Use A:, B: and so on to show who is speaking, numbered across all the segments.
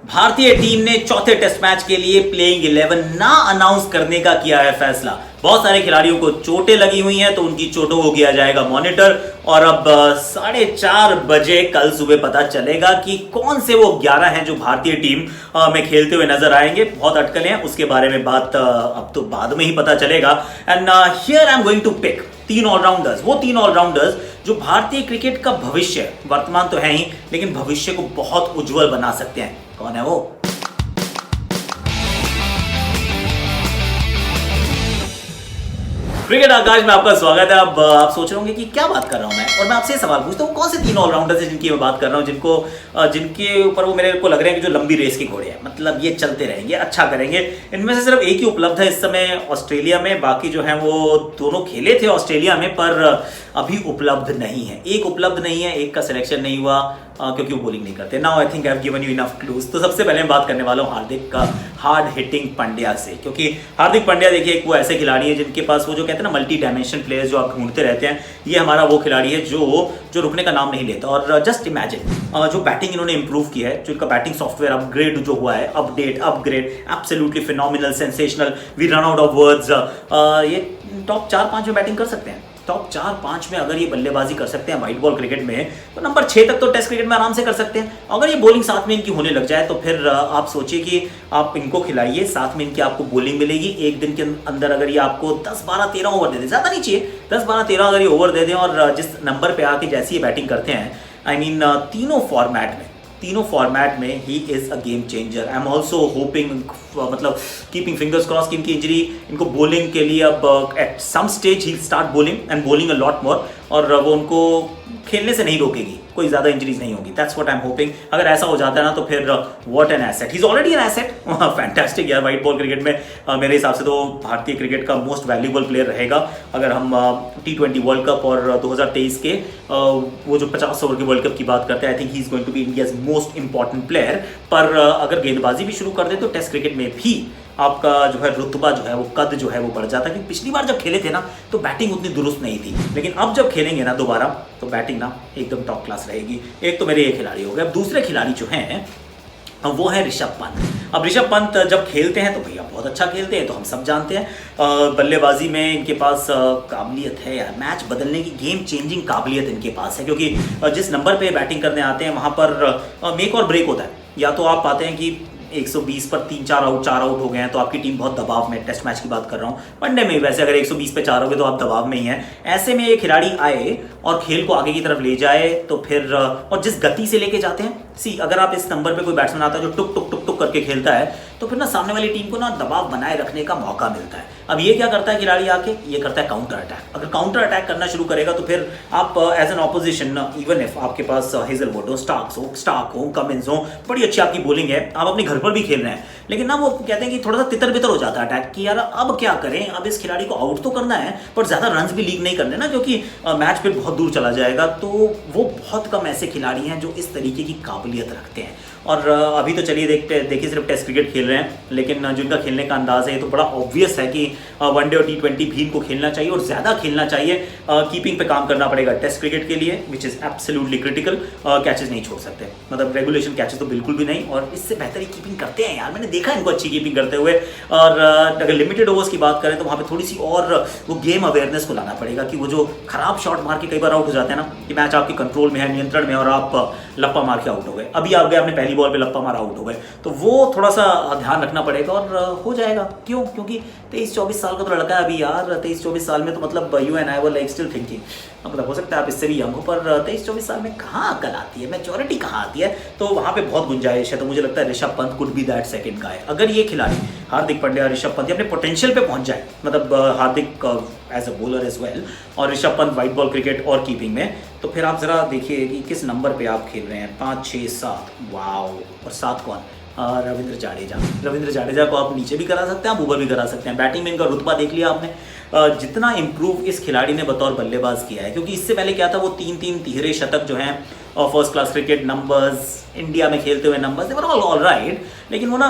A: भारतीय टीम ने चौथे टेस्ट मैच के लिए प्लेइंग 11 ना अनाउंस करने का किया है फैसला। बहुत सारे खिलाड़ियों को चोटें लगी हुई हैं तो उनकी चोटों को किया जाएगा मॉनिटर। और अब 4:30 बजे कल सुबह पता चलेगा कि कौन से वो 11 हैं जो भारतीय टीम में खेलते हुए नजर आएंगे। बहुत अटकलें हैं, उसके बारे में बात अब तो बाद में ही पता चलेगा। And here I am going to pick 3 allrounders, वो 3 ऑलराउंडर्स जो भारतीय क्रिकेट का भविष्य, वर्तमान तो है ही लेकिन भविष्य को बहुत उज्जवल बना सकते हैं। कौन है वो? क्रिकेट आकाश में आपका स्वागत है। अब आप सोच रहे होंगे कि क्या बात कर रहा हूं मैं, और मैं आपसे सवाल पूछता हूं कौन से 3 ऑलराउंडर्स हैं जिनकी मैं बात कर रहा हूं, जिनके ऊपर वो मेरे को लग रहा है कि जो लंबी रेस के घोड़े हैं, मतलब ये चलते रहेंगे, अच्छा करेंगे। इनमें से सिर्फ एक ही उपलब्ध है इस समय ऑस्ट्रेलिया में, बाकी जो है वो दोनों खेले थे ऑस्ट्रेलिया में पर अभी उपलब्ध नहीं है। एक उपलब्ध नहीं है, एक का सिलेक्शन नहीं हुआ क्योंकि वो बॉलिंग नहीं करते। Now I think I have given you enough clues. तो सबसे पहले मैं बात करने वाला हूँ हार्दिक हार्ड हिटिंग पांड्या से, क्योंकि हार्दिक पांड्या देखिए एक वो ऐसे खिलाड़ी है जिनके पास वो जो कहते हैं ना मल्टी डायमेंशन प्लेयर्स जो आप ढूंढते रहते हैं, ये हमारा वो खिलाड़ी है जो रुकने का नाम नहीं लेता। और जस्ट इमेजिन जो बैटिंग इन्होंने इंप्रूव की है, जो इनका बैटिंग सॉफ्टवेयर अपग्रेड जो हुआ है, upgrade absolutely phenomenal, sensational, we run out of words. ये टॉप 4-5 में बैटिंग कर सकते हैं। टॉप 4-5 में अगर ये बल्लेबाजी कर सकते हैं वाइट बॉल क्रिकेट में, तो नंबर 6 तक तो टेस्ट क्रिकेट में आराम से कर सकते हैं। अगर ये बॉलिंग साथ में इनकी होने लग जाए तो फिर आप सोचिए कि आप इनको खिलाइए, साथ में इनकी आपको बॉलिंग मिलेगी। एक दिन के अंदर अगर ये आपको 10-12-13 ओवर दे दे, ज़्यादा नहीं चाहिए, 10-12-13 अगर ये ओवर दे दें और जिस नंबर पर आके जैसे ये बैटिंग करते हैं, आई मीन तीनों फॉर्मेट में he is a game changer. I am also hoping, मतलब कीपिंग फिंगर्स क्रॉस कि इनकी इंजरी इनको बॉलिंग के लिए अब एट सम स्टेज ही start bowling and bowling a lot more, और वो उनको खेलने से नहीं रोकेगी, कोई ज़्यादा इंजरीज नहीं होगी। That's what I am hoping. अगर ऐसा हो जाता है ना तो फिर what an asset, he is already an asset. Fantastic यार, वाइट बॉल क्रिकेट में मेरे हिसाब से तो भारतीय क्रिकेट का मोस्ट वैल्यूबल प्लेयर रहेगा। अगर हम T20 वर्ल्ड कप और 2023 के वो जो 50 ओवर के वर्ल्ड कप की बात करते हैं, I think he is going to be India's most important player. पर अगर गेंदबाजी भी शुरू कर दे तो टेस्ट क्रिकेट में भी आपका जो है रुतबा जो है वो कद जो है वो बढ़ जाता है। क्योंकि पिछली बार जब खेले थे ना तो बैटिंग उतनी दुरुस्त नहीं थी, लेकिन अब जब खेलेंगे ना दोबारा तो बैटिंग ना एकदम टॉप क्लास रहेगी। एक तो मेरे ये खिलाड़ी हो गए। अब दूसरे खिलाड़ी जो हैं वो है ऋषभ पंत। अब ऋषभ पंत जब खेलते हैं तो भैया बहुत अच्छा खेलते हैं, तो हम सब जानते हैं। बल्लेबाजी में इनके पास काबिलियत है यार, मैच बदलने की गेम चेंजिंग काबिलियत इनके पास है। क्योंकि जिस नंबर पे बैटिंग करने आते हैं वहाँ पर मेक और ब्रेक होता है। या तो आप पाते हैं कि 120 पर 3-4 आउट, 4 आउट हो गए हैं तो आपकी टीम बहुत दबाव में, टेस्ट मैच की बात कर रहा हूँ, वनडे में वैसे अगर 120 पे 4 हो गए तो आप दबाव में ही हैं। ऐसे में ये खिलाड़ी आए और खेल को आगे की तरफ ले जाए तो फिर, और जिस गति से लेके जाते हैं, अगर आप इस नंबर पे कोई बैट्समैन आता है जो टुक टुक टुक टुक करके खेलता है तो फिर ना सामने वाली टीम को ना दबाव बनाए रखने का मौका मिलता है। अब ये क्या करता है खिलाड़ी आके, ये करता है काउंटर अटैक। अगर काउंटर अटैक करना शुरू करेगा तो फिर आप as an opposition, even if आपके पास हेजलवुड हो, स्टार्क हो, कमिंस हो, बड़ी अच्छी आपकी बॉलिंग है, आप अपने घर पर भी खेल रहे हैं, लेकिन ना वो कहते हैं कि थोड़ा सा तितर बितर हो जाता है अटैक कि यार अब क्या करें, अब इस खिलाड़ी को आउट तो करना है पर ज़्यादा रन भी लीक नहीं करने ना, क्योंकि मैच फिर बहुत दूर चला जाएगा। तो वो बहुत कम ऐसे खिलाड़ी हैं जो इस तरीके की काबिलियत रखते हैं। और अभी तो चलिए देखिए सिर्फ टेस्ट क्रिकेट खेल रहे हैं, लेकिन जिनका खेलने का अंदाज है ये तो बड़ा ऑब्वियस है कि वनडे और T20 भी इनको खेलना चाहिए और ज़्यादा खेलना चाहिए। कीपिंग पे काम करना पड़ेगा टेस्ट क्रिकेट के लिए, which is absolutely critical. Catches नहीं छोड़ सकते, मतलब रेगुलेशन कैचेस तो बिल्कुल भी नहीं, और इससे बेहतर ही कीपिंग करते हैं यार, मैंने देखा इनको अच्छी कीपिंग करते हुए। और अगर लिमिटेड ओवर्स की बात करें तो वहाँ पर थोड़ी सी और वो गेम अवेयरनेस को लाना पड़ेगा कि वो जो खराब शॉट मार के कई बार आउट हो जाते हैं ना, कि मैच आपके कंट्रोल में है, नियंत्रण में, और आप लप्पा मार के आउट हो गए। अभी आप गए अपने पहली बॉल पे लप्पा मार आउट हो गए, तो वो थोड़ा सा ध्यान रखना पड़ेगा और हो जाएगा। क्यों? क्योंकि 23-24 साल का तो लड़का है अभी यार। 23-24 साल में तो मतलब you and I were like still thinking, मतलब हो सकता है आप इससे भी यंग हो, पर 23-24 साल में कहाँ अकल आती है, मैच्योरिटी कहाँ आती है, तो वहाँ पे बहुत गुंजाइश है। तो मुझे लगता है Rishabh Pant could be that second guy. अगर ये खिलाड़ी हार्दिक पांड्या, ऋषभ पंत अपने पोटेंशियल पे पहुंच जाए, मतलब Hardik as a bowler as well और Rishabh Pant white ball cricket और कीपिंग में, तो फिर आप ज़रा देखिए कि किस नंबर पे आप खेल रहे हैं। 5, 6, 7, वाओ। और 7 कौन? रविंद्र जाडेजा को आप नीचे भी करा सकते हैं, आप ऊपर भी करा सकते हैं। बैटिंग में इनका रुतबा देख लिया आपने, जितना इम्प्रूव इस खिलाड़ी ने बतौर बल्लेबाज किया है। क्योंकि इससे पहले क्या था, वो 3-3 तिहरे शतक जो हैं और first class cricket numbers, India में खेलते हुए numbers, they were all right, लेकिन वो ना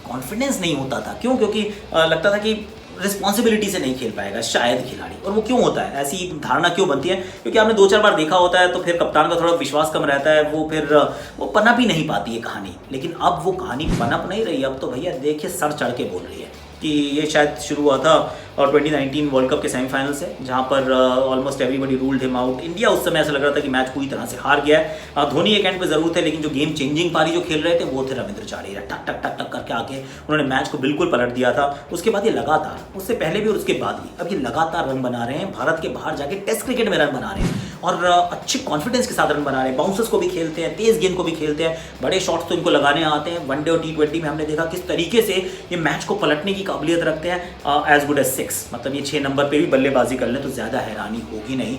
A: कॉन्फिडेंस नहीं होता था। क्यों? क्योंकि लगता था कि रिस्पॉन्सिबिलिटी से नहीं खेल पाएगा शायद खिलाड़ी। और वो क्यों होता है, ऐसी धारणा क्यों बनती है? क्योंकि आपने 2-4 बार देखा होता है तो फिर कप्तान का थोड़ा विश्वास कम रहता है, वो फिर वो पनप ही नहीं पाती है कहानी। लेकिन अब वो कहानी पनप नहीं रही, अब तो भैया देखिए सर चढ़ के बोल रही है कि ये शायद शुरू हुआ था और 2019 वर्ल्ड कप के सेमीफाइनल से, जहां पर almost everybody ruled him out. India उस समय ऐसा लग रहा था कि मैच पूरी तरह से हार गया है। धोनी एक एंड पे जरूर थे, लेकिन जो गेम चेंजिंग पारी जो खेल रहे थे वो थे रविंद्र जाडेजा। टक टक टक टक करके आके उन्होंने मैच को बिल्कुल पलट दिया था। उसके बाद ये लगातार, उससे पहले भी और उसके बाद भी, अब ये लगातार रन बना रहे हैं, भारत के बाहर जाके टेस्ट क्रिकेट में रन बना रहे हैं और अच्छे कॉन्फिडेंस के साथ रन बना रहे हैं। बाउंसर्स को भी खेलते हैं, तेज गेंद को भी खेलते हैं, बड़े शॉट्स तो इनको लगाने आते हैं। वनडे और T20 में हमने देखा किस तरीके से ये मैच को पलटने की काबिलियत रखते हैं। एज गुड एज 6, मतलब ये 6 नंबर पे भी बल्लेबाजी कर लें तो ज़्यादा हैरानी होगी नहीं।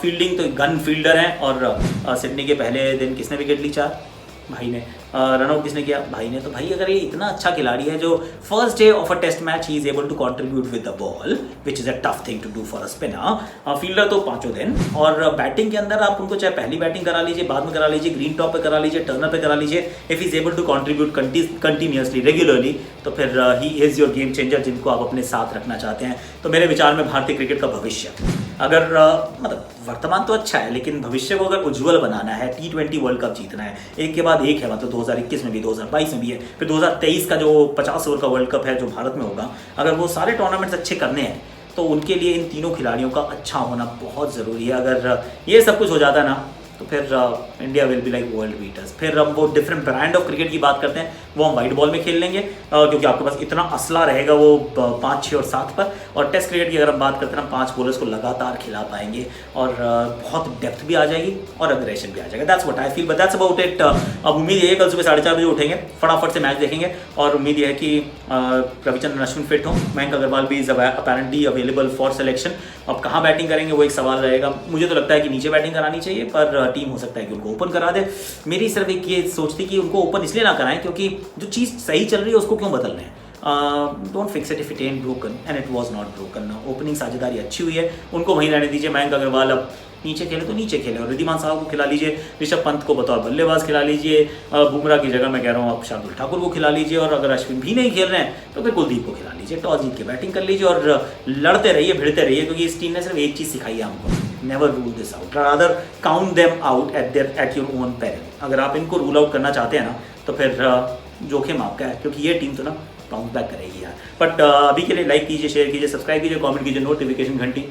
A: फील्डिंग तो गन फील्डर हैं। और सिडनी के पहले दिन किसने विकेट ली? 4 भाई ने। रनआउट किसने किया? भाई ने। तो भाई अगर ये इतना अच्छा खिलाड़ी है जो first day of a test match he is able to contribute with the ball which is a tough thing to do for a spinner. Fielder तो 5 दिन। और बैटिंग के अंदर आप उनको चाहे पहली बैटिंग करा लीजिए, बाद में करा लीजिए, ग्रीन टॉप पे करा लीजिए, टर्नर पे करा लीजिए, if is able to contribute continuously regularly तो फिर he is your game changer जिनको आप अपने साथ रखना चाहते हैं। तो मेरे विचार में भारतीय क्रिकेट का भविष्य अगर मतलब वर्तमान तो अच्छा है, लेकिन भविष्य को अगर उज्जवल बनाना है, T20 वर्ल्ड कप जीतना है, एक के बाद एक है, मतलब 2021 में भी, 2022 में भी है, फिर 2023 का जो 50 ओवर का वर्ल्ड कप है जो भारत में होगा, अगर वो सारे टूर्नामेंट्स अच्छे करने हैं तो उनके लिए इन तीनों खिलाड़ियों का अच्छा होना बहुत ज़रूरी है। अगर ये सब कुछ हो जाता है ना तो फिर India will be like world beaters. फिर हम वो डिफरेंट ब्रांड ऑफ क्रिकेट की बात करते हैं, वो हम वाइट बॉल में खेल लेंगे क्योंकि आपके पास इतना असला रहेगा वो 5, 6 और 7 पर। और टेस्ट क्रिकेट की अगर हम बात करते हैं ना, 5 बॉलर्स को लगातार खिला पाएंगे और बहुत डेप्थ भी आ जाएगी और अग्रेशन भी आ जाएगा। That's what I feel, but that's about it. अब उम्मीद है कल सुबह 4:30 बजे उठेंगे, फटाफट से मैच देखेंगे और उम्मीद है कि रविचंद्रन अश्विन फिट हो, मयंक अग्रवाल भी is apparently available for selection. अब कहाँ बैटिंग करेंगे वो एक सवाल रहेगा। मुझे तो लगता है कि नीचे बैटिंग करानी चाहिए, पर टीम हो सकता है कि उनको ओपन करा दे। मेरी सिर्फ एक ये सोचती कि उनको ओपन इसलिए ना कराएं क्योंकि जो चीज़ सही चल रही है उसको क्यों बदल रहे हैं। Don't fix it if it ant broken and it was not broken. Opening साझेदारी अच्छी हुई है, उनको वहीं रहने दीजिए। मयंक अग्रवाल अब नीचे खेले तो नीचे खेले और रिद्धिमान साहब को खिला लीजिए, ऋषभ पंत को बतौर बल्लेबाज खिला लीजिए, बुमराह की जगह मैं कह रहा हूँ आप शार्दुल ठाकुर को खिला लीजिए, और अगर अश्विन भी नहीं खेल रहे हैं तो फिर कुलदीप को खिला लीजिए। टॉस जीत के बैटिंग कर लीजिए और लड़ते रहिए, भिड़ते रहिए, क्योंकि इस टीम ने सिर्फ एक चीज़ सिखाई है हमको, never rule this out, rather count them out at your own peril. अगर आप इनको रूल आउट करना चाहते हैं ना तो फिर जोखिम आपका है, क्योंकि ये टीम तो ना बाउंस बैक करेगी यार। बट अभी के लिए लाइक कीजिए, शेयर कीजिए, सब्सक्राइब कीजिए, कमेंट कीजिए, नोटिफिकेशन घंटी